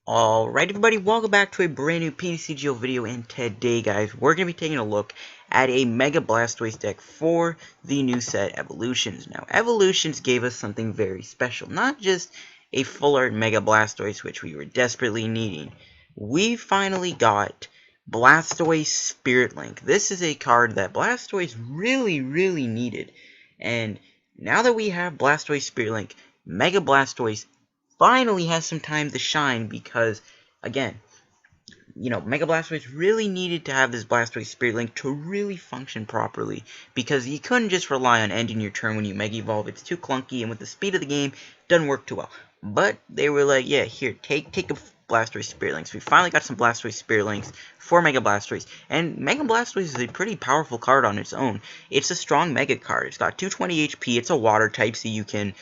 Alright everybody, welcome back to a brand new PTCGO video, and today guys, we're going to be taking a look at a Mega Blastoise deck for the new set Evolutions. Now, Evolutions gave us something very special, not just a full art Mega Blastoise, which we were desperately needing. We finally got Blastoise Spirit Link. This is a card that Blastoise really needed, and now that we have Blastoise Spirit Link, Mega Blastoise finally has some time to shine because, again, Mega Blastoise really needed to have this Blastoise Spirit Link to really function properly, because you couldn't just rely on ending your turn when you Mega Evolve. It's too clunky, and with the speed of the game, it doesn't work too well. But they were like, yeah, here, take a Blastoise Spirit Links. We finally got some Blastoise Spirit Links for Mega Blastoise, and Mega Blastoise is a pretty powerful card on its own. It's a strong Mega card. It's got 220 HP. It's a Water type, so you can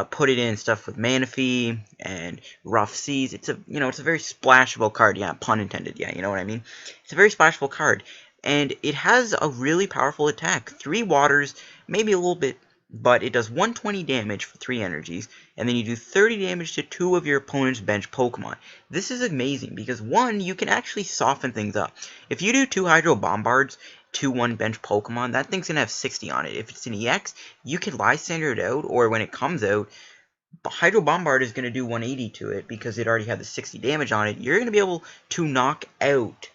put it in stuff with Manaphy and Rough Seas. It's a it's a very splashable card. Yeah, pun intended. Yeah, you know what I mean. It's a very splashable card, and it has a really powerful attack. 3 waters, maybe a little bit, but it does 120 damage for 3 energies, and then you do 30 damage to 2 of your opponent's bench Pokemon. This is amazing because, one, you can actually soften things up. If you do 2 Hydro Bombards to 1 bench Pokemon, that thing's gonna have 60 on it. If it's an EX, you can Lysandre it out, or when it comes out, Hydro Bombard is gonna do 180 to it because it already had the 60 damage on it. You're gonna be able to knock out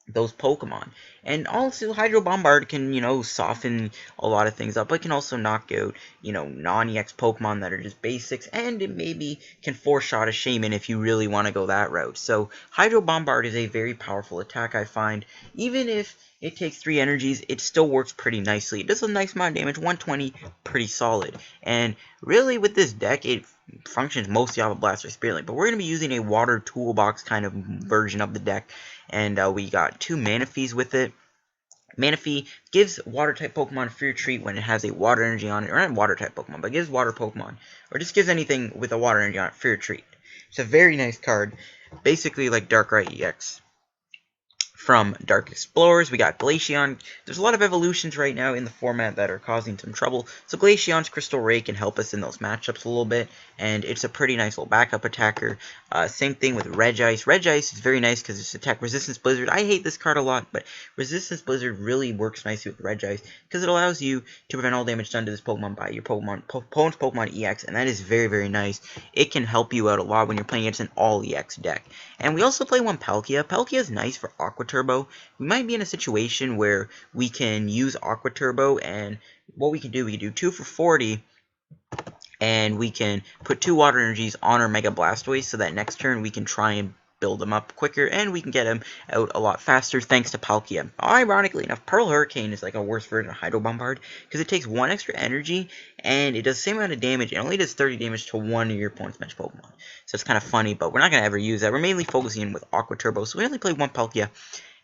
those Pokemon. And also, Hydro Bombard can, soften a lot of things up, but can also knock out, non-EX Pokemon that are just basics, and it maybe can 4-shot a Shaymin if you really want to go that route. So, Hydro Bombard is a very powerful attack, I find. Even if it takes 3 energies, it still works pretty nicely. It does a nice amount of damage, 120, pretty solid. And really, with this deck, it functions mostly off of Blastoise Spirit Link, but we're going to be using a Water Toolbox kind of version of the deck, and we got 2 Manaphy with it. Manaphy gives Water-type Pokemon free retreat when it has a Water Energy on it, or not Water-type Pokemon, but gives Water Pokemon, or just gives anything with a Water Energy on it free retreat. It's a very nice card, basically like Darkrai EX. From Dark Explorers, we got Glaceon. There's a lot of evolutions right now in the format that are causing some trouble, so Glaceon's Crystal Ray can help us in those matchups a little bit, and it's a pretty nice little backup attacker. Same thing with Regice. Regice is very nice because it's attack Resistance Blizzard. I hate this card a lot, but Resistance Blizzard really works nicely with Regice because it allows you to prevent all damage done to this Pokemon by your opponent's Pokemon EX, and that is very nice. It can help you out a lot when you're playing against an all-EX deck. And we also play one Palkia. Palkia is nice for Aqua Turbo. We might be in a situation where we can use Aqua Turbo, and what we can do 2 for 40, and we can put 2 Water Energies on our Mega Blastoise, so that next turn we can try and build them up quicker, and we can get them out a lot faster thanks to Palkia. Ironically enough, Pearl Hurricane is like a worse version of Hydro Bombard, because it takes 1 extra energy, and it does the same amount of damage. It only does 30 damage to 1 of your opponent's bench Pokemon. So it's kind of funny, but we're not going to ever use that. We're mainly focusing with Aqua Turbo, so we only play 1 Palkia.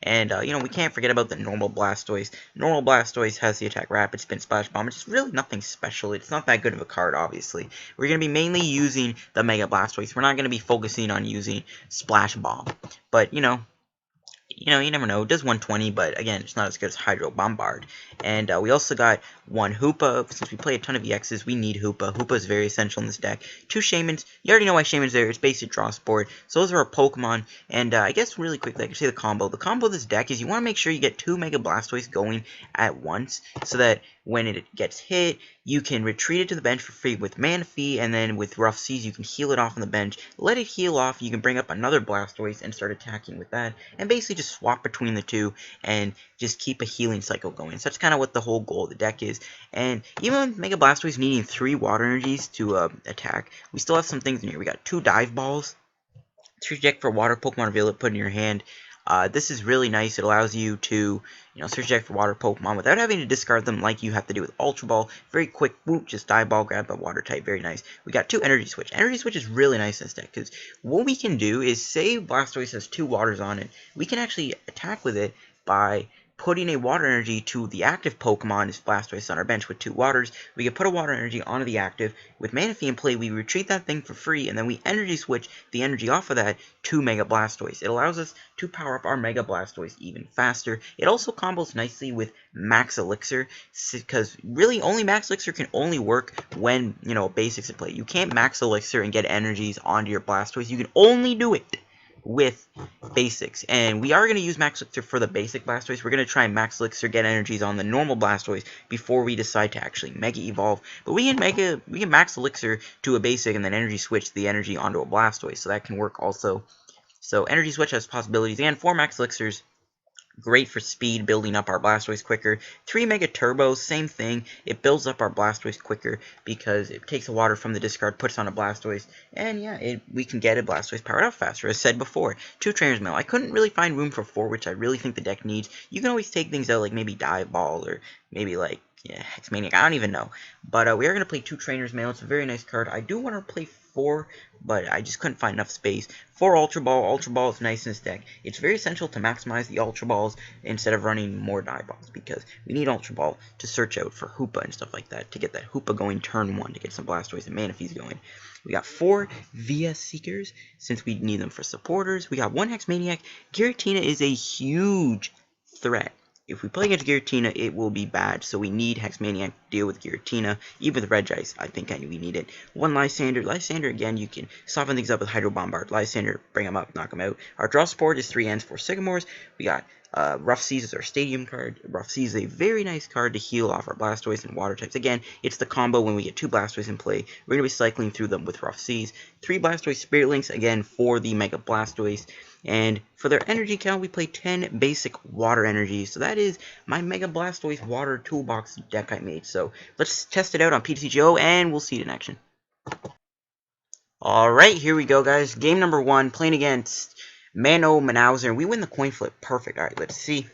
And, we can't forget about the normal Blastoise. Normal Blastoise has the attack Rapid Spin Splash Bomb. It's really nothing special. It's not that good of a card, obviously. We're going to be mainly using the Mega Blastoise. We're not going to be focusing on using Splash Bomb. But, you never know. It does 120, but again, it's not as good as Hydro Bombard. And we also got 1 Hoopa. Since we play a ton of EXs, we need Hoopa. Hoopa is very essential in this deck. 2 Shaymins. You already know why Shaymin's there. It's basic draw support. So those are our Pokemon. And I guess really quickly, I can say the combo. The combo of this deck is you want to make sure you get 2 Mega Blastoise going at once, so that when it gets hit, you can retreat it to the bench for free with Manaphy, and then with Rough Seas, you can heal it off on the bench. Let it heal off, you can bring up another Blastoise and start attacking with that, and basically just swap between the two, and just keep a healing cycle going. So that's kind of what the whole goal of the deck is. And even with Mega Blastoise needing 3 Water Energies to attack, we still have some things in here. We got 2 Dive Balls. Search deck for Water Pokemon, reveal it, put it in your hand. This is really nice. It allows you to, search deck for Water Pokemon without having to discard them like you have to do with Ultra Ball. Very quick, whoop, just Dive Ball, grab a Water type, very nice. We got 2 Energy Switch. Energy Switch is really nice in this deck, because what we can do is, say Blastoise has 2 waters on it, we can actually attack with it by putting a Water Energy to the active Pokemon is Blastoise on our bench with 2 waters. We can put a Water Energy onto the active. With Manaphy in play, we retreat that thing for free, and then we Energy Switch the energy off of that to Mega Blastoise. It allows us to power up our Mega Blastoise even faster. It also combos nicely with Max Elixir, because really only Max Elixir can only work when, you know, basics in play. You can't Max Elixir and get energies onto your Blastoise. You can only do it with basics, and we are going to use Max Elixir for the basic Blastoise. We're going to try and Max Elixir get energies on the normal Blastoise before we decide to actually Mega Evolve, but we can Max Elixir to a basic and then Energy Switch the energy onto a Blastoise, so that can work also. So Energy Switch has possibilities, and 4 Max Elixirs, great for speed, building up our Blastoise quicker. 3 Mega Turbos, same thing. It builds up our Blastoise quicker because it takes the water from the discard, puts on a Blastoise, and yeah, we can get a Blastoise powered up faster, as said before. 2 Trainers Mail. I couldn't really find room for 4, which I really think the deck needs. You can always take things out, like maybe Dive Ball, or maybe like Hex Maniac, I don't even know. But we are going to play 2 Trainers Mail. It's a very nice card. I do want to play 4, but I just couldn't find enough space. 4 Ultra Ball. Ultra Ball is nice in this deck. It's very essential to maximize the Ultra Balls instead of running more Dive Balls, because we need Ultra Ball to search out for Hoopa and stuff like that, to get that Hoopa going turn 1, to get some Blastoise and Manaphy's going. We got 4 VS Seekers, since we need them for supporters. We got 1 Hex Maniac. Giratina is a huge threat. If we play against Giratina, it will be bad, so we need Hex Maniac to deal with Giratina. Even with Regice, I think we need it. 1 Lysandre. Lysandre, again, you can soften things up with Hydro Bombard. Lysandre, bring him up, knock him out. Our draw support is 3 ends, 4 Sycamores. We got Rough Seas as our stadium card. Rough Seas is a very nice card to heal off our Blastoise and Water types. Again, it's the combo when we get 2 Blastoise in play. We're going to be cycling through them with Rough Seas. 3 Blastoise Spirit Links, again, for the Mega Blastoise. And for their energy count, we play 10 basic water energies. So that is my Mega Blastoise water toolbox deck I made. So let's test it out on PTCGO, and we'll see it in action. Alright, here we go, guys. Game number 1, playing against Manaphy-EX. We win the coin flip. Perfect. Alright, let's see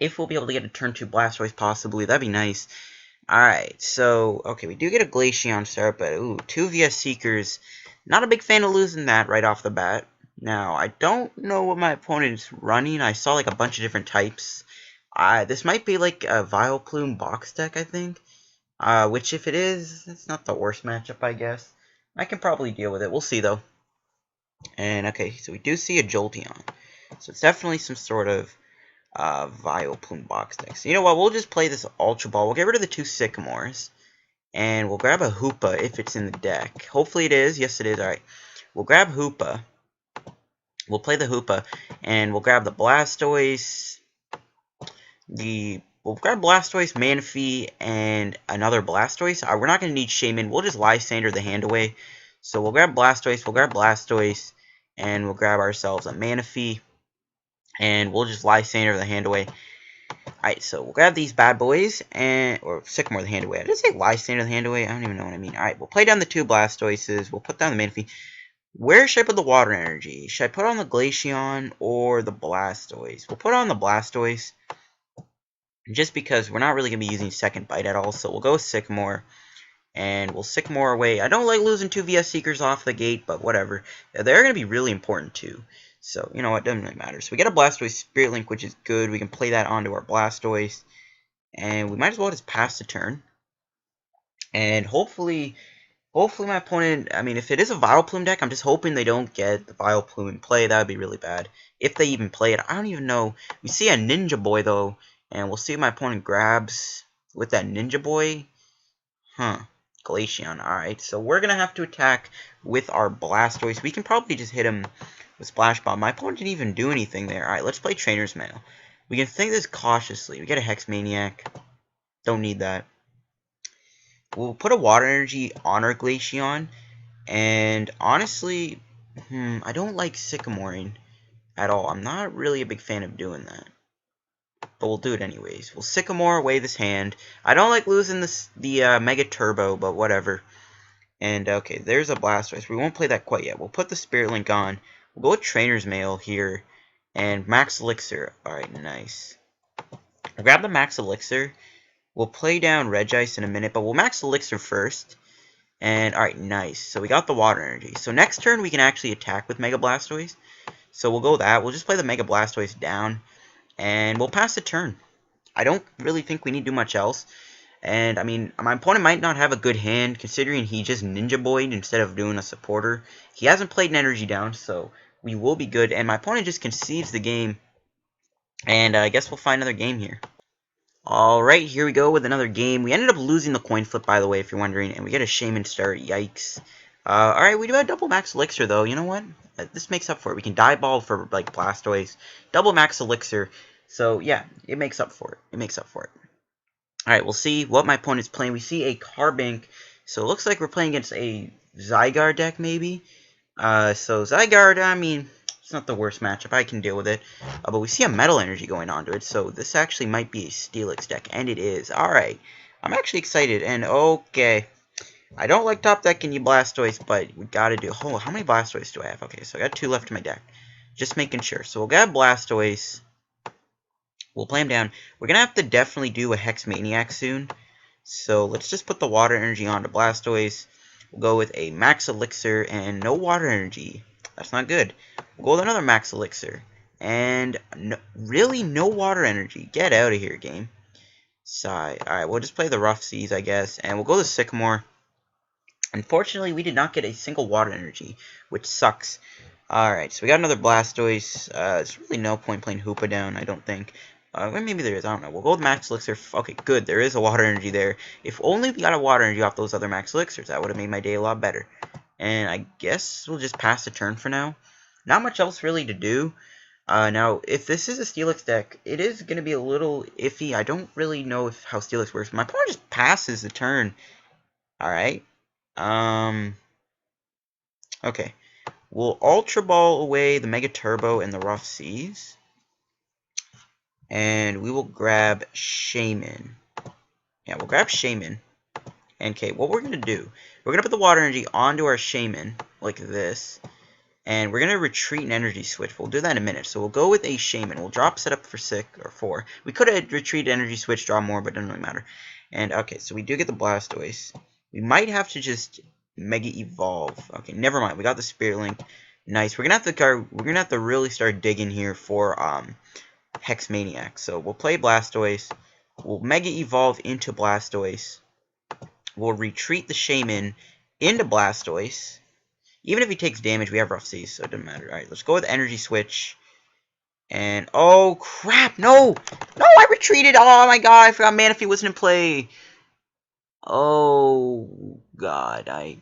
if we'll be able to get a turn 2 Blastoise, possibly. That'd be nice. Alright, so, okay, we do get a Glaceon start, but, ooh, 2 VS Seekers. Not a big fan of losing that right off the bat. Now, I don't know what my opponent's running. I saw like a bunch of different types. This might be like a Vileplume box deck, I think. Which, if it is, it's not the worst matchup, I guess. I can probably deal with it. We'll see, though. And, okay, so we do see a Jolteon. So it's definitely some sort of Vileplume box deck. So, you know what? We'll just play this Ultra Ball. We'll get rid of the 2 Sycamores. And we'll grab a Hoopa if it's in the deck. Hopefully it is. Yes, it is. Alright. We'll grab Hoopa. We'll play the Hoopa, and we'll grab the Blastoise, we'll grab Blastoise, Manaphy, and another Blastoise. We're not going to need Shaymin. We'll just Lysandre the hand away. So we'll grab Blastoise, and we'll grab ourselves a Manaphy, and we'll just Lysandre the hand away. Alright, so we'll grab these bad boys, or Sycamore the hand away. I did say Lysandre the hand away? I don't even know what I mean. Alright, we'll play down the 2 Blastoises. We'll put down the Manaphy. Where should I put the water energy? Should I put on the Glaceon or the Blastoise? We'll put on the Blastoise, just because we're not really going to be using second bite at all. So we'll go with Sycamore, and we'll Sycamore away. I don't like losing 2 VS Seekers off the gate, but whatever. They're going to be really important too. So, you know what, doesn't really matter. So we get a Blastoise Spirit Link, which is good. We can play that onto our Blastoise, and we might as well just pass the turn. And hopefully my opponent, I mean, if it is a Vileplume deck, I'm just hoping they don't get the Vileplume in play. That would be really bad. If they even play it, I don't even know. We see a Ninja Boy, though, and we'll see if my opponent grabs with that Ninja Boy. Glaceon. Alright, so we're going to have to attack with our Blastoise. We can probably just hit him with Splash Bomb. My opponent didn't even do anything there. Alright, let's play Trainers Mail. We can think this cautiously. We get a Hex Maniac. Don't need that. We'll put a Water Energy on our Glaceon, and honestly, I don't like Sycamoring at all. I'm not really a big fan of doing that, but we'll do it anyways. We'll Sycamore away this hand. I don't like losing the Mega Turbo, but whatever. And okay, there's a Blastoise. We won't play that quite yet. We'll put the Spirit Link on. We'll go with Trainer's Mail here, and Max Elixir. Alright, nice. I'll grab the Max Elixir. We'll play down Regice in a minute, but we'll Max Elixir first. And, alright, nice. So we got the Water Energy. So next turn, we can actually attack with Mega Blastoise. So we'll go with that. We'll just play the Mega Blastoise down. and we'll pass the turn. I don't really think we need to do much else. And, I mean, my opponent might not have a good hand, considering he just Ninja Boy'd instead of doing a supporter. He hasn't played an energy down, so we will be good. And my opponent just concedes the game. And I guess we'll find another game here. Alright, here we go with another game. We ended up losing the coin flip, by the way, if you're wondering. And we get a Shaymin start. Yikes. Alright, we do have double Max Elixir, though. You know what? This makes up for it. We can Dive Ball for, like, Blastoise. Double Max Elixir. So, yeah, it makes up for it. It makes up for it. Alright, we'll see what my opponent's playing. We see a Carbink, so it looks like we're playing against a Zygarde deck, maybe. So Zygarde, I mean, it's not the worst matchup. I can deal with it. But we see a Metal Energy going onto it, so this actually might be a Steelix deck, and it is. Alright, I'm actually excited, and okay. I don't like top decking you Blastoise, but we gotta do... Oh, how many Blastoise do I have? Okay, so I got 2 left in my deck. Just making sure. So we'll grab Blastoise. We'll play him down. We're going to have to definitely do a Hex Maniac soon. So let's just put the Water Energy onto Blastoise. We'll go with a Max Elixir and no Water Energy. That's not good. We'll go with another Max Elixir. And really no Water Energy. Get out of here, game. Sigh. Alright, we'll just play the Rough Seas, I guess. And we'll go to Sycamore. Unfortunately, we did not get a single Water Energy, which sucks. Alright, so we got another Blastoise. There's really no point playing Hoopa down, I don't think. Maybe there is, I don't know. We'll go with Max Elixir. Okay, good. There is a Water Energy there. If only we got a Water Energy off those other Max Elixirs, that would have made my day a lot better. And I guess we'll just pass the turn for now. Not much else really to do. Now, if this is a Steelix deck, it is going to be a little iffy. I don't really know how Steelix works. My opponent just passes the turn. Alright. Okay. We'll Ultra Ball away the Mega Turbo and the Rough Seas. And we will grab Shaymin. Yeah, we'll grab Shaymin. And, okay, what we're going to do, we're going to put the Water Energy onto our Shaymin, like this. And we're going to retreat an Energy Switch. We'll do that in a minute. So we'll go with a Shaymin. We'll drop set up for 6 or 4. We could have retreated Energy Switch, draw more, but it doesn't really matter. And, okay, so we do get the Blastoise. We might have to just Mega Evolve. Okay, never mind. We got the Spirit Link. Nice. We're going to have to really start digging here for, Hex Maniac. So we'll play Blastoise. We'll Mega Evolve into Blastoise. We'll retreat the Shaymin into Blastoise. Even if he takes damage, we have Rough Seas, so it doesn't matter. Alright, let's go with Energy Switch. And, oh crap, no! No, I retreated! Oh my god, I forgot Manaphy wasn't in play. Oh god, I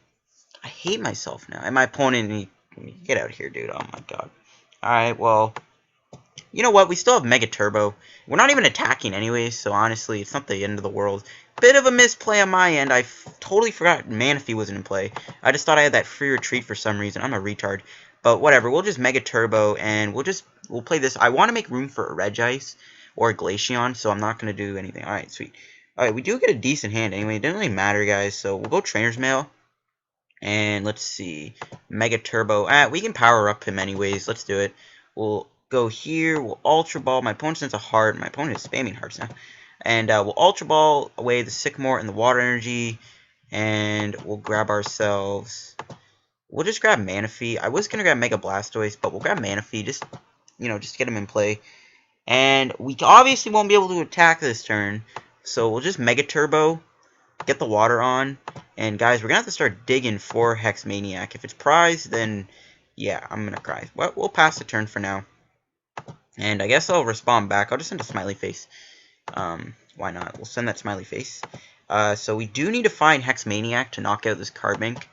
hate myself now. And my opponent, get out of here, dude. Oh my god. Alright, well... You know what? We still have Mega Turbo. We're not even attacking anyways, so honestly, it's not the end of the world. Bit of a misplay on my end. I totally forgot Manaphy wasn't in play. I just thought I had that free retreat for some reason. I'm a retard. But whatever. We'll just Mega Turbo, and we'll play this. I want to make room for a Regice or a Glaceon, so I'm not going to do anything. Alright, sweet. Alright, we do get a decent hand anyway. It didn't really matter, guys. So we'll go Trainers Mail. And let's see. Mega Turbo. We can power up him anyways. Let's do it. We'll go here, we'll Ultra Ball. My opponent sends a heart. My opponent is spamming hearts now. And we'll Ultra Ball away the Sycamore and the Water Energy. And we'll grab ourselves... We'll just grab Manaphy. I was going to grab Mega Blastoise, but we'll grab Manaphy. Just, just get him in play. And we obviously won't be able to attack this turn. So we'll just Mega Turbo, get the water on. And guys, we're going to have to start digging for Hex Maniac. If it's prized, then yeah, I'm going to cry. But we'll pass the turn for now. And I guess I'll respond back. I'll just send a smiley face. Why not? We'll send that smiley face. So we do need to find Hex Maniac to knock out this Carbink.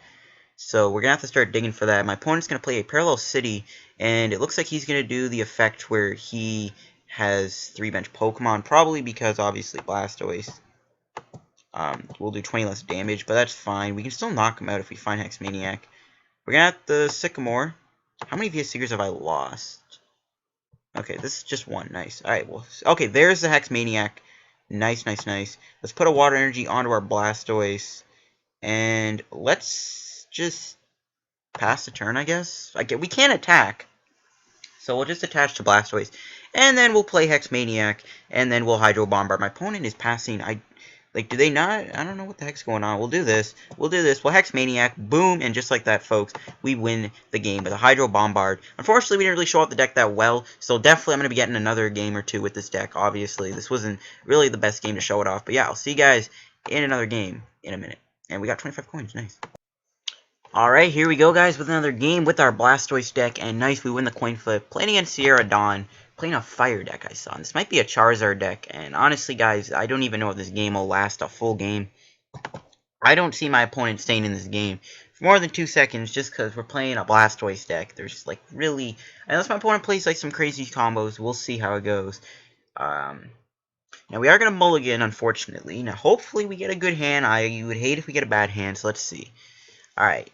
So we're going to have to start digging for that. My opponent's going to play a Parallel City. And it looks like he's going to do the effect where he has 3 bench Pokemon. Probably because, obviously, Blastoise will do 20 less damage. But that's fine. We can still knock him out if we find Hex Maniac. We're going to have the Sycamore. How many VS Seekers have I lost? Okay, this is just one. Nice. Alright, well, okay, there's the Hex Maniac. Nice, nice, nice. Let's put a Water Energy onto our Blastoise. And let's just pass the turn, I guess. We can't attack. So we'll just attach to Blastoise. And then we'll play Hex Maniac. And then we'll Hydro Bombard. My opponent is passing... Like, do they not? I don't know what the heck's going on. We'll do this. We'll do this. We'll Hex Maniac. Boom. And just like that, folks, we win the game with a Hydro Bombard. Unfortunately, we didn't really show off the deck that well. So definitely I'm going to be getting another game or two with this deck, obviously. This wasn't really the best game to show it off. But yeah, I'll see you guys in another game in a minute. And we got 25 coins. Nice. Alright, here we go, guys, with another game with our Blastoise deck. And nice, we win the coin flip. Playing against Sierra Dawn. Playing a fire deck, I saw. And this might be a Charizard deck. And honestly, guys, I don't even know if this game will last a full game. I don't see my opponent staying in this game for more than 2 seconds just because we're playing a Blastoise deck. There's, like, really... Unless my opponent plays, like, some crazy combos, we'll see how it goes. Now, we are going to mulligan, unfortunately. Now, hopefully we get a good hand. I would hate if we get a bad hand, so let's see. Alright.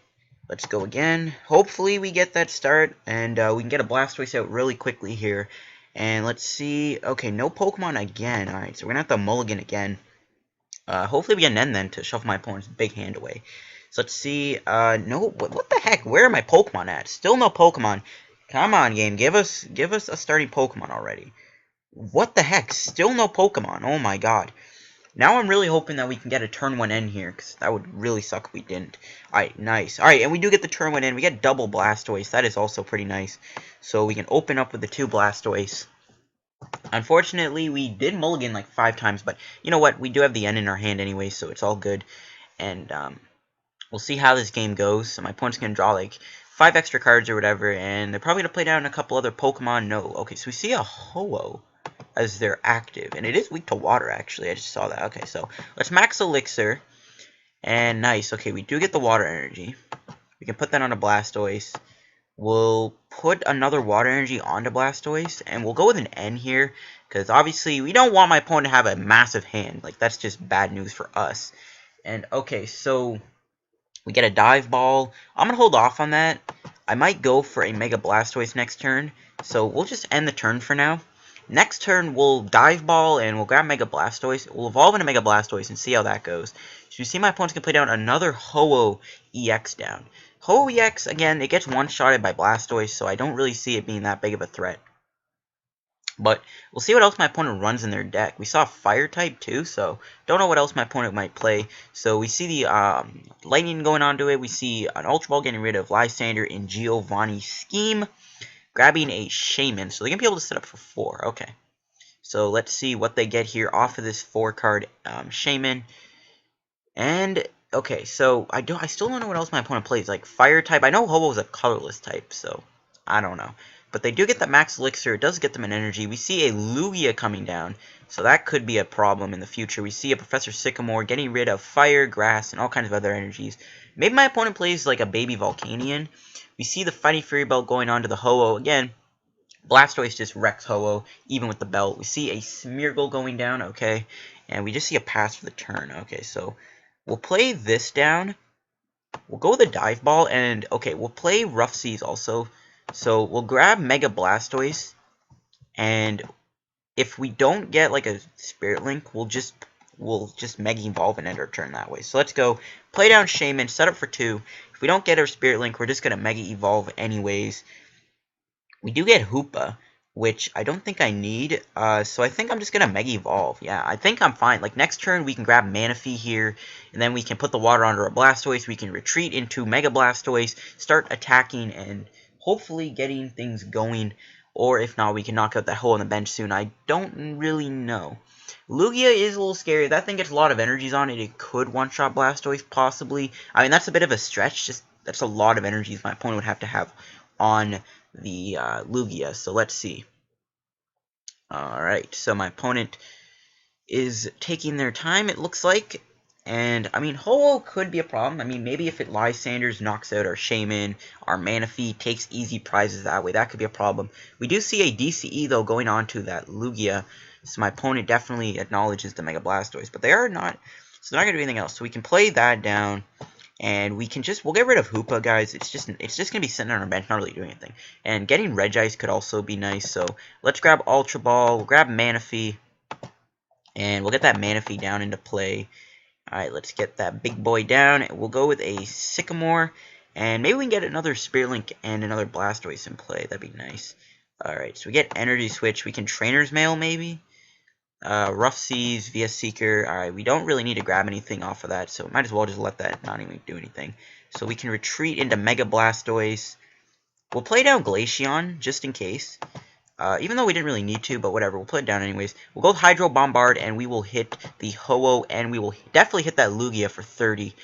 Let's go again. Hopefully we get that start, and we can get a Blastoise out really quickly here. And let's see. Okay, no Pokemon again. Alright, so we're going to have to mulligan again. Hopefully we get an end then to shuffle my opponent's big hand away. So let's see. No, what the heck? Where are my Pokemon at? Still no Pokemon. Come on, game. Give us a starting Pokemon already. What the heck? Still no Pokemon. Oh my god. Now I'm really hoping that we can get a turn 1 end here, because that would really suck if we didn't. Alright, nice. Alright, and we do get the turn 1 end. We get double Blastoise. That is also pretty nice. So we can open up with the 2 Blastoise. Unfortunately, we did mulligan like 5 times, but you know what? We do have the end in our hand anyway, so it's all good. And we'll see how this game goes. So my opponent's going to draw like 5 extra cards or whatever, and they're probably going to play down a couple other Pokemon. No. Okay, so we see a Ho-Oh as they're active, and it is weak to water, actually. I just saw that. Okay, so let's Max Elixir, and nice. Okay, we do get the Water Energy. We can put that on a Blastoise. We'll put another Water Energy onto Blastoise, and we'll go with an N here, because obviously we don't want my opponent to have a massive hand. Like, that's just bad news for us. And, okay, so we get a Dive Ball. I'm going to hold off on that. I might go for a Mega Blastoise next turn, so we'll just end the turn for now. Next turn, we'll Dive Ball, and we'll grab Mega Blastoise. We'll evolve into Mega Blastoise and see how that goes. So you see my opponent's going to play down another Ho-Oh-EX down. Ho-Oh-EX, again, it gets one-shotted by Blastoise, so I don't really see it being that big of a threat. But we'll see what else my opponent runs in their deck. We saw Fire type too, so don't know what else my opponent might play. So we see the Lightning going on to it. We see an Ultra Ball getting rid of Lysandre in Giovanni's scheme. Grabbing a Shaymin, so they're going to be able to set up for 4. Okay. So let's see what they get here off of this 4-card Shaymin. And, okay, so I still don't know what else my opponent plays. Like, Fire type. I know Ho-Oh is a colorless type, so I don't know. But they do get the Max Elixir. It does get them an energy. We see a Lugia coming down, so that could be a problem in the future. We see a Professor Sycamore getting rid of Fire, Grass, and all kinds of other energies. Maybe my opponent plays like a Baby Volcanion. We see the Fighting Fury Belt going on to the Ho-Oh. Again, Blastoise just wrecks Ho-Oh, even with the belt. We see a Smeargle going down, okay. And we just see a pass for the turn. Okay, so we'll play this down. We'll go with a Dive Ball, and, okay, we'll play Rough Seas also. So we'll grab Mega Blastoise, and if we don't get, like, a Spirit Link, we'll just Mega Evolve and end our turn that way. So let's go. Play down Shaymin, set up for 2. If we don't get our Spirit Link, we're just going to Mega Evolve anyways. We do get Hoopa, which I don't think I need. So I think I'm just going to Mega Evolve. Yeah, I think I'm fine. Like, next turn, we can grab Manaphy here, and then we can put the water under a Blastoise. We can retreat into Mega Blastoise, start attacking, and hopefully getting things going. Or if not, we can knock out that hole in the bench soon. I don't really know. Lugia is a little scary. That thing gets a lot of energies on it. It could one-shot Blastoise, possibly. I mean, that's a bit of a stretch. Just that's a lot of energies my opponent would have on the Lugia. So let's see. Alright, so my opponent is taking their time, it looks like. And, I mean, Ho-Oh could be a problem. I mean, maybe if it Lysandre knocks out our Shaymin, our Manaphy takes easy prizes that way. That could be a problem. We do see a DCE, though, going on to that Lugia. So my opponent definitely acknowledges the Mega Blastoise. But they are not, so they're not going to do anything else. So we can play that down. And we can we'll get rid of Hoopa, guys. It's just going to be sitting on our bench, not really doing anything. And getting Regice could also be nice. So let's grab Ultra Ball. We'll grab Manaphy. And we'll get that Manaphy down into play. Alright, let's get that big boy down. We'll go with a Sycamore. And maybe we can get another Spirit Link and another Blastoise in play. That'd be nice. Alright, so we get Energy Switch. We can Trainers Mail, maybe? Rough Seas via Seeker. Alright, we don't really need to grab anything off of that, so might as well just let that not even do anything. So we can retreat into Mega Blastoise. We'll play down Glaceon, just in case. Even though we didn't really need to, but whatever, we'll put it down anyways. We'll go with Hydro Bombard, and we will hit the Ho-Oh, and we will definitely hit that Lugia for 30.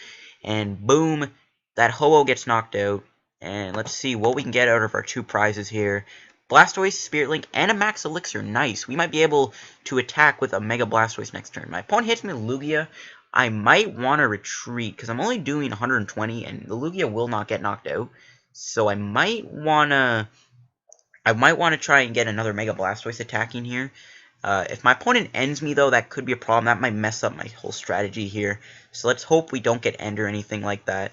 And boom, that Ho-Oh gets knocked out. And let's see what we can get out of our 2 prizes here. Blastoise, Spirit Link, and a Max Elixir. Nice. We might be able to attack with a Mega Blastoise next turn. My opponent hits me with Lugia. I might want to retreat, because I'm only doing 120, and the Lugia will not get knocked out. So I might want to try and get another Mega Blastoise attacking here. If my opponent ends me, though, that could be a problem. That might mess up my whole strategy here. So let's hope we don't get end or anything like that.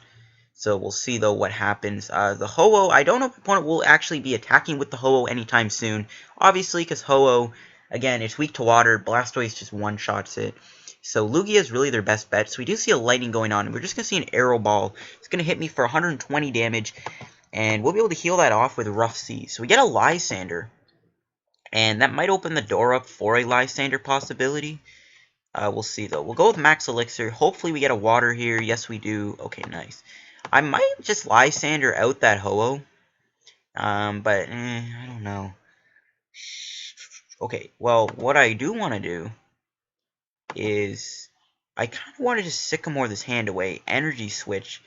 So we'll see, though, what happens. The Ho-Oh, I don't know if my opponent will actually be attacking with the Ho-Oh anytime soon. Obviously, because Ho-Oh, again, it's weak to water. Blastoise just one-shots it. So Lugia is really their best bet. So we do see a Lightning going on. And we're just going to see an Arrow Ball. It's going to hit me for 120 damage. And we'll be able to heal that off with Rough Seas. So we get a Lysandre. And that might open the door up for a Lysandre possibility. We'll see, though. We'll go with Max Elixir. Hopefully we get a Water here. Yes, we do. Okay, nice. I might just Lysandre out that Ho-Oh. But, I don't know. Okay, well, what I do want to do is I kind of wanted to Sycamore this hand away, Energy Switch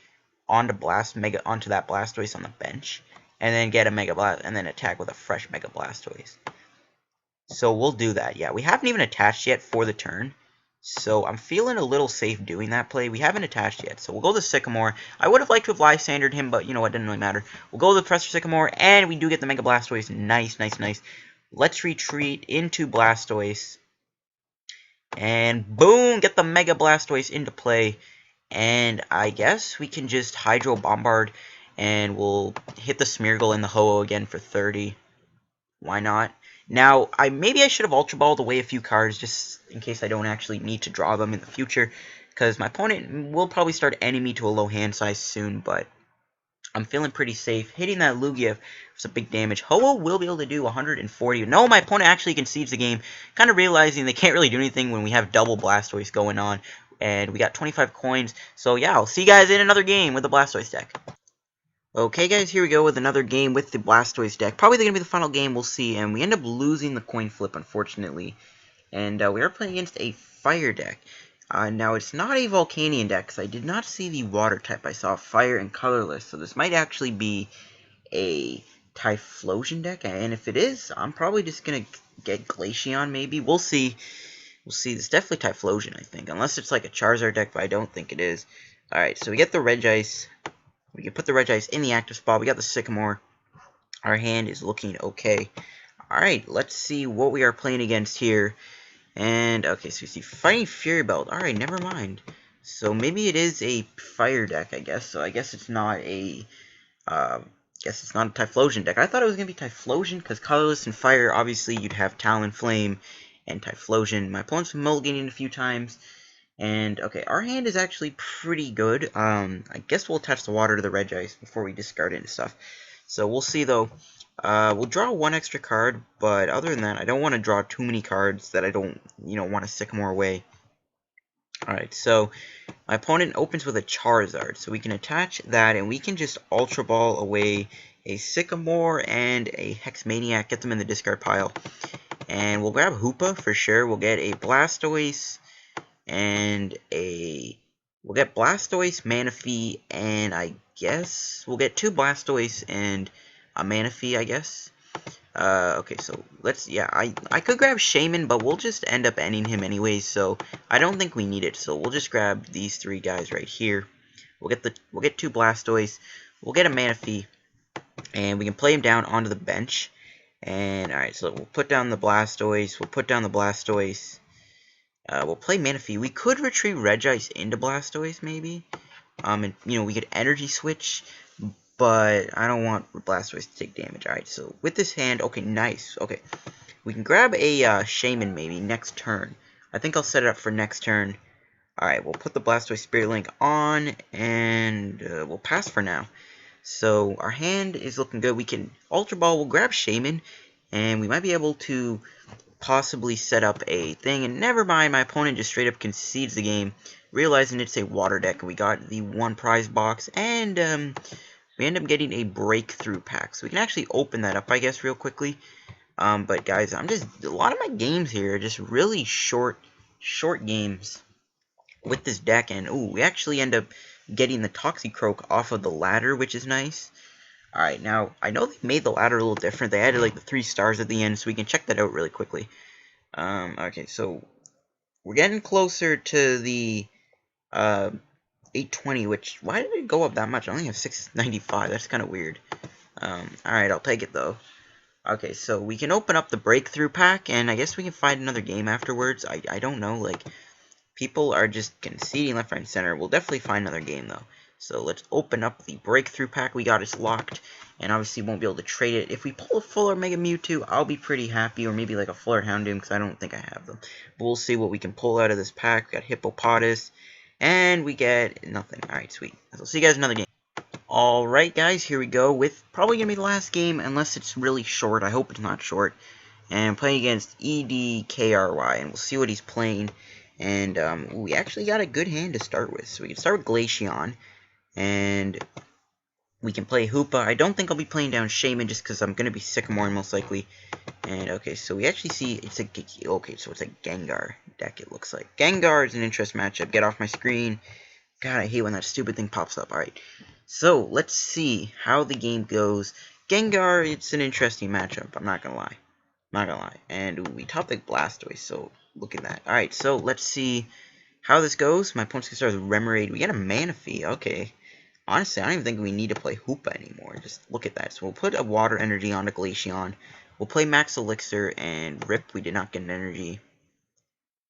onto that Blastoise on the bench, and then get a Mega Blast, and then attack with a fresh Mega Blastoise. So we'll do that. Yeah, we haven't even attached yet for the turn. So I'm feeling a little safe doing that play. We haven't attached yet, so we'll go to Sycamore. I would have liked to have Lysandred him, but you know what, didn't really matter. We'll go to Professor Sycamore, and we do get the Mega Blastoise. Nice, nice, nice. Let's retreat into Blastoise. And boom, get the Mega Blastoise into play. And I guess we can just Hydro Bombard, and we'll hit the Smeargle and the Ho-Oh again for 30. Why not? Now, maybe I should have Ultra Balled away a few cards just in case I don't actually need to draw them in the future, because my opponent will probably start ending me to a low hand size soon, but I'm feeling pretty safe. Hitting that Lugia for some big damage. Ho-Oh will be able to do 140. No, my opponent actually concedes the game, kind of realizing they can't really do anything when we have double Blastoise going on, and we got 25 coins. So yeah, I'll see you guys in another game with the Blastoise deck. Okay, guys, here we go with another game with the Blastoise deck. Probably going to be the final game, we'll see. And we end up losing the coin flip, unfortunately. And we are playing against a Fire deck. Now, it's not a Volcanion deck, because I did not see the Water type. I saw Fire and Colorless, so this might actually be a Typhlosion deck. And if it is, I'm probably just going to get Glaceon, maybe. We'll see. We'll see. It's definitely Typhlosion, I think. Unless it's like a Charizard deck, but I don't think it is. Alright, so we get the Regice. We can put the Regice in the active spot. We got the Sycamore. Our hand is looking okay. Alright, let's see what we are playing against here. And, okay, so we see Fighting Fury Belt. Alright, never mind. So maybe it is a Fire deck, I guess. So I guess it's not a, Typhlosion deck. I thought it was going to be Typhlosion, because Colorless and Fire, obviously, you'd have Talonflame and Typhlosion. My opponent's mulliganing a few times. And, okay, our hand is actually pretty good. I guess we'll attach the Water to the Regice before we discard it and stuff. So we'll see, though. We'll draw one extra card, but other than that, I don't want to draw too many cards that I don't, want to Sycamore away. Alright, so my opponent opens with a Charizard, so we can attach that, and we can just Ultra Ball away a Sycamore and a Hex Maniac, get them in the discard pile. And we'll grab Hoopa for sure. We'll get a Blastoise, and we'll get Blastoise, Manaphy, and I guess we'll get 2 Blastoise and a Manaphy, I guess. Okay, so I could grab Shaymin, but we'll just end up ending him anyways, so I don't think we need it. So we'll just grab these 3 guys right here. We'll get 2 Blastoise, we'll get a Manaphy, and we can play him down onto the bench. And alright, so we'll put down the Blastoise, we'll play Manaphy. We could retreat Regice into Blastoise, maybe. And, we could Energy Switch, but I don't want Blastoise to take damage. Alright, so with this hand, okay, nice. Okay, we can grab a Shaymin, maybe, next turn. I think I'll set it up for next turn. Alright, we'll put the Blastoise Spirit Link on, and we'll pass for now. So our hand is looking good. We can Ultra Ball, we'll grab Shaymin, and we might be able to possibly set up a thing, and never mind, my opponent just straight up concedes the game, realizing it's a water deck. We got the one prize box, and we end up getting a breakthrough pack. So we can actually open that up, I guess, real quickly. But guys, a lot of my games here are just really short games with this deck, and ooh, we actually end up getting the Toxicroak off of the ladder, which is nice. Alright, now, I know they made the ladder a little different. They added, like, the 3 stars at the end, so we can check that out really quickly. Okay, so, we're getting closer to the, 820, which, why did it go up that much? I only have 695, that's kind of weird. Alright, I'll take it, though. Okay, so, we can open up the breakthrough pack, and I guess we can find another game afterwards. I don't know, like, people are just conceding left, right, and center. We'll definitely find another game, though. So let's open up the breakthrough pack. We got it locked, and obviously won't be able to trade it. If we pull a full or Mega Mewtwo, I'll be pretty happy, or maybe like a full or Houndoom, because I don't think I have them. But we'll see what we can pull out of this pack. We got Hippopotas, and we get nothing. Alright, sweet. So I'll see you guys in another game. Alright, guys, here we go with probably going to be the last game, unless it's really short. I hope it's not short. And I'm playing against EDKRY, and we'll see what he's playing. And we actually got a good hand to start with. So we can start with Glaceon. And we can play Hoopa. I don't think I'll be playing down Shaymin just because I'm going to be Sycamore most likely. And okay, so we actually see it's a Gengar deck, it looks like. Gengar is an interesting matchup. Get off my screen. God, I hate when that stupid thing pops up. Alright, so let's see how the game goes. Gengar, it's an interesting matchup. I'm not going to lie. Not going to lie. And ooh, we top deck Blastoise, so look at that. Alright, so let's see how this goes. My opponent's going to start with Remoraid. We got a Manaphy. Okay. Honestly, I don't even think we need to play Hoopa anymore. Just look at that. So we'll put a Water Energy onto Glaceon. We'll play Max Elixir, and rip, we did not get an Energy.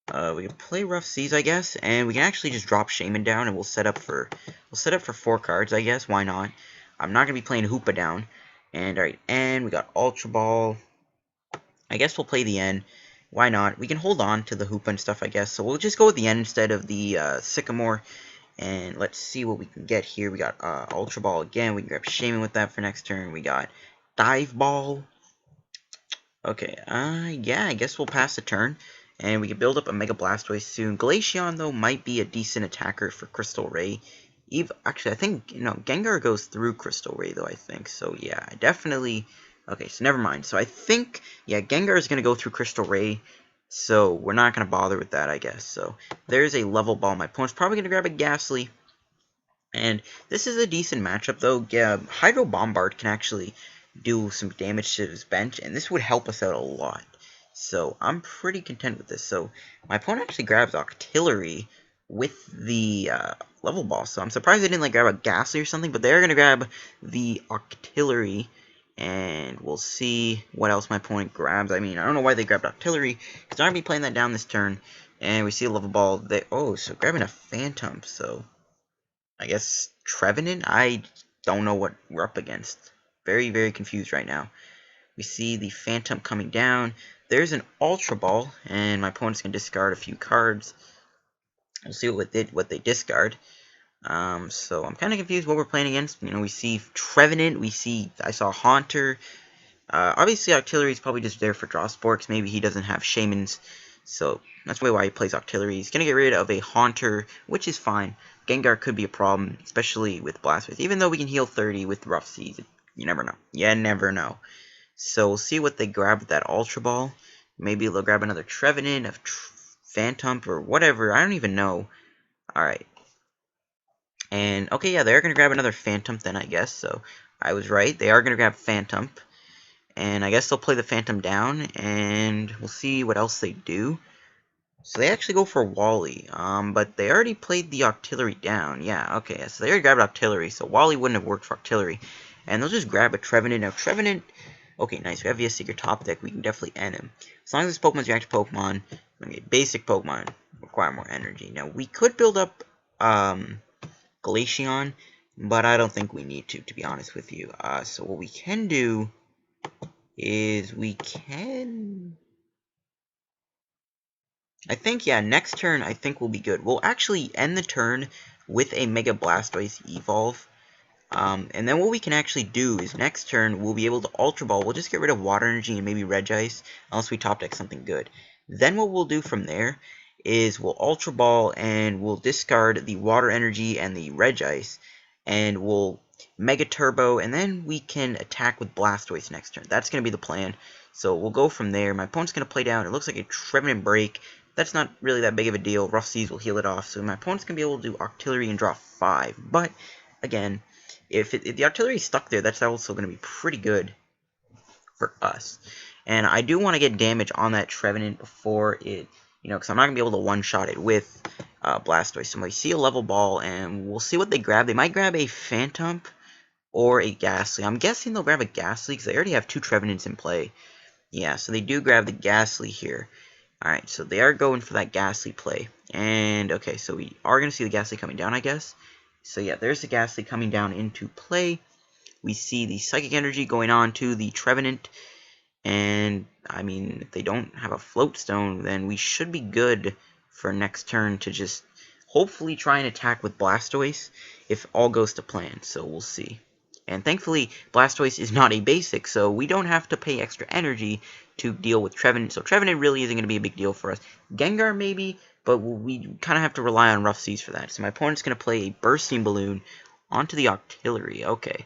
We can play Rough Seas, I guess, and we can actually just drop Shaymin down, and we'll set up for 4 cards, I guess. Why not? I'm not gonna be playing Hoopa down. And alright, and we got Ultra Ball. I guess we'll play the N. Why not? We can hold on to the Hoopa and stuff, I guess. So we'll just go with the N instead of the Sycamore. And let's see what we can get here. We got Ultra Ball again. We can grab Shaymin with that for next turn. We got Dive Ball. Okay, yeah, I guess we'll pass the turn. And we can build up a Mega Blastoise soon. Glaceon, though, might be a decent attacker for Crystal Ray. Actually, I think, Gengar goes through Crystal Ray, though, I think. So, yeah, I definitely... Okay, so never mind. So I think, yeah, Gengar is going to go through Crystal Ray. So we're not going to bother with that, I guess. So there's a level ball. My opponent's probably going to grab a Ghastly. And this is a decent matchup, though. Yeah, Hydro Bombard can actually do some damage to his bench, and this would help us out a lot. So I'm pretty content with this. So my opponent actually grabs Octillery with the level ball. So I'm surprised they didn't like grab a Ghastly or something, but they're going to grab the Octillery. And we'll see what else my opponent grabs. I mean, I don't know why they grabbed Octillery, because I'm going to be playing that down this turn. And we see a level ball. So grabbing a Phantom. So, I guess Trevenant? I don't know what we're up against. Very, very confused right now. We see the Phantom coming down. There's an Ultra Ball, and my opponent's going to discard a few cards. We'll see what they discard. So I'm kind of confused what we're playing against. We see Trevenant, I saw Haunter. Obviously Octillery is probably just there for draw sports. Maybe he doesn't have Shaymins, so that's why he plays Octillery. He's gonna get rid of a Haunter, which is fine. Gengar could be a problem, especially with Blastoise. Even though we can heal 30 with Rough Seas, you never know. You never know. So we'll see what they grab with that Ultra Ball. Maybe they'll grab another Trevenant, a Phantom, or whatever. I don't even know. Alright. And, okay, yeah, they're going to grab another Phantom then, I guess. So, I was right. They are going to grab Phantom. And I guess they'll play the Phantom down. And we'll see what else they do. So, they actually go for Wally. But they already played the Octillery down. Yeah, okay. So, they already grabbed Octillery. So, Wally wouldn't have worked for Octillery. And they'll just grab a Trevenant. Now, Trevenant... Okay, nice. We have via Seeker top deck. We can definitely end him. As long as this Pokemon's reactive Pokemon. Okay, basic Pokemon require more energy. Now, we could build up... Glaceon, but I don't think we need to be honest with you. So what we can do is I think, yeah, next turn I think we'll be good. We'll actually end the turn with a Mega Blastoise Evolve. And then what we can actually do is next turn we'll be able to Ultra Ball. We'll just get rid of Water Energy and maybe Regice, unless we top deck something good. Then what we'll do from there is we'll Ultra Ball and we'll discard the Water Energy and the Regice, and we'll Mega Turbo, and then we can attack with Blastoise next turn. That's going to be the plan. So we'll go from there. My opponent's going to play down. It looks like a Trevenant Break. That's not really that big of a deal. Rough Seas will heal it off. So my opponent's going to be able to do Artillery and draw 5. But, again, if the Artillery is stuck there, that's also going to be pretty good for us. And I do want to get damage on that Trevenant before it, because I'm not going to be able to one-shot it with Blastoise. So we see a level ball, and we'll see what they grab. They might grab a Phantom or a Ghastly. I'm guessing they'll grab a Ghastly because they already have 2 Trevenants in play. Yeah, so they do grab the Ghastly here. Alright, so they are going for that Ghastly play. And, okay, so we are going to see the Ghastly coming down, I guess. So, yeah, there's the Ghastly coming down into play. We see the Psychic Energy going on to the Trevenant. And, I mean, if they don't have a Float Stone, then we should be good for next turn to just hopefully try and attack with Blastoise if all goes to plan. So, we'll see. And thankfully, Blastoise is not a basic, so we don't have to pay extra energy to deal with Trevenant. So Trevenant really isn't going to be a big deal for us. Gengar maybe, but we kind of have to rely on Rough Seas for that. So my opponent's going to play a Bursting Balloon onto the Artillery. Okay.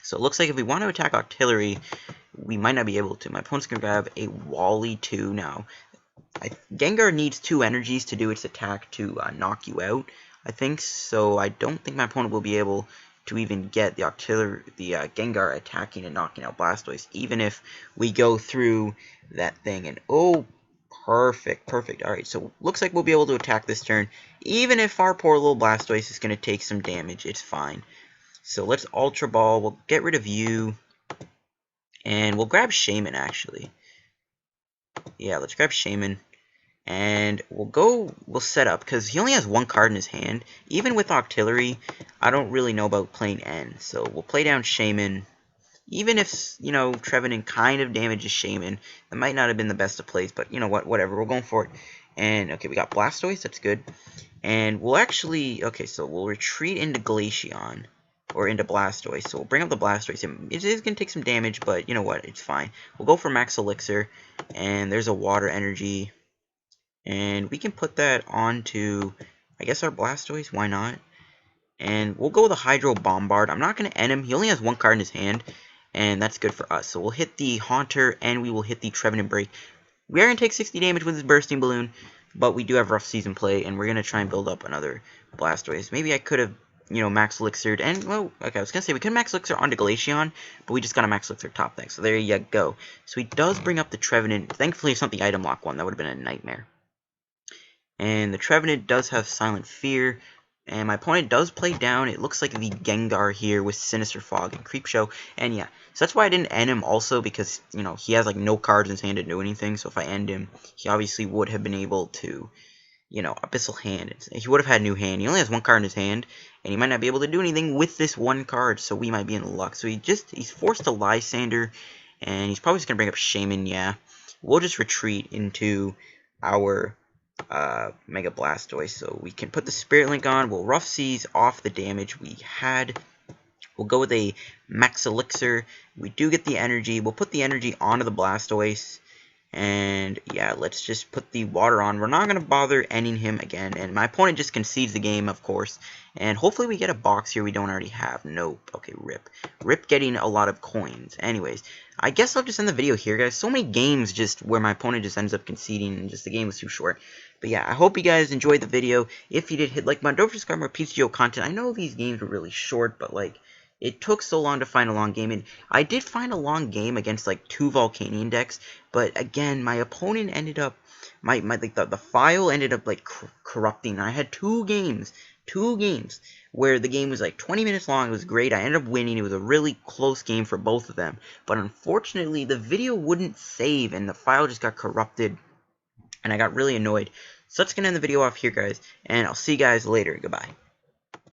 So it looks like if we want to attack Artillery, we might not be able to. My opponent's going to grab a Wally 2 now. Gengar needs 2 energies to do its attack to knock you out, I think. So I don't think my opponent will be able to even get the Gengar attacking and knocking out Blastoise, even if we go through that thing. And oh, perfect. Alright, so looks like we'll be able to attack this turn, even if our poor little Blastoise is going to take some damage. It's fine. So let's Ultra Ball. We'll get rid of you, and we'll grab Shaymin, actually. Yeah, let's grab Shaymin. And we'll set up, because he only has 1 card in his hand. Even with Artillery, I don't really know about playing N. So we'll play down Shaymin. Even if, Trevenant kind of damages Shaymin, that might not have been the best of plays, but you know what, whatever, we're going for it. And, okay, we got Blastoise, that's good. And we'll actually, okay, so we'll retreat into Glaceon, or into Blastoise. So we'll bring up the Blastoise. It is going to take some damage, but you know what, it's fine. We'll go for Max Elixir, and there's a Water Energy. And we can put that onto, I guess, our Blastoise. Why not? And we'll go with a Hydro Bombard. I'm not going to end him. He only has 1 card in his hand, and that's good for us. So we'll hit the Haunter, and we will hit the Trevenant Break. We are going to take 60 damage with his Bursting Balloon, but we do have Rough Seas in play, and we're going to try and build up another Blastoise. Maybe I could have, Max Elixired, and, well, okay, I was going to say we could Max Elixir onto Glaceon, but we just got a Max Elixir top deck, so there you go. So he does bring up the Trevenant. Thankfully, it's not the Item Lock one. That would have been a nightmare. And the Trevenant does have Silent Fear. And my opponent does play down, it looks like the Gengar here with Sinister Fog and Creepshow. And yeah, so that's why I didn't end him also, because, he has like no cards in his hand to do anything. So if I end him, he obviously would have been able to, Abyssal Hand. He would have had New Hand. He only has 1 card in his hand, and he might not be able to do anything with this 1 card. So we might be in luck. So he's forced to Lysandre, and he's probably just going to bring up Shaymin, yeah. We'll just retreat into our Mega Blastoise, so we can put the Spirit Link on. We'll Rough Seas off the damage we had. We'll go with a Max Elixir. We do get the energy. We'll put the energy onto the Blastoise, and yeah, let's just put the water on. We're not going to bother ending him again, and my opponent just concedes the game, of course, and hopefully we get a box here we don't already have. Nope. Okay, rip getting a lot of coins. Anyways, I guess I'll just end the video here, guys. So many games just where my opponent just ends up conceding, and just the game was too short. But yeah, I hope you guys enjoyed the video. If you did, hit like button. Don't forget to subscribe for more PTCGO content. I know these games were really short, but like, it took so long to find a long game, and I did find a long game against like 2 Volcanion decks, but again, my opponent ended up, the file ended up like corrupting. I had 2 games where the game was like 20 minutes long. It was great. I ended up winning. It was a really close game for both of them, but unfortunately, the video wouldn't save, and the file just got corrupted, and I got really annoyed. So that's going to end the video off here, guys, and I'll see you guys later. Goodbye.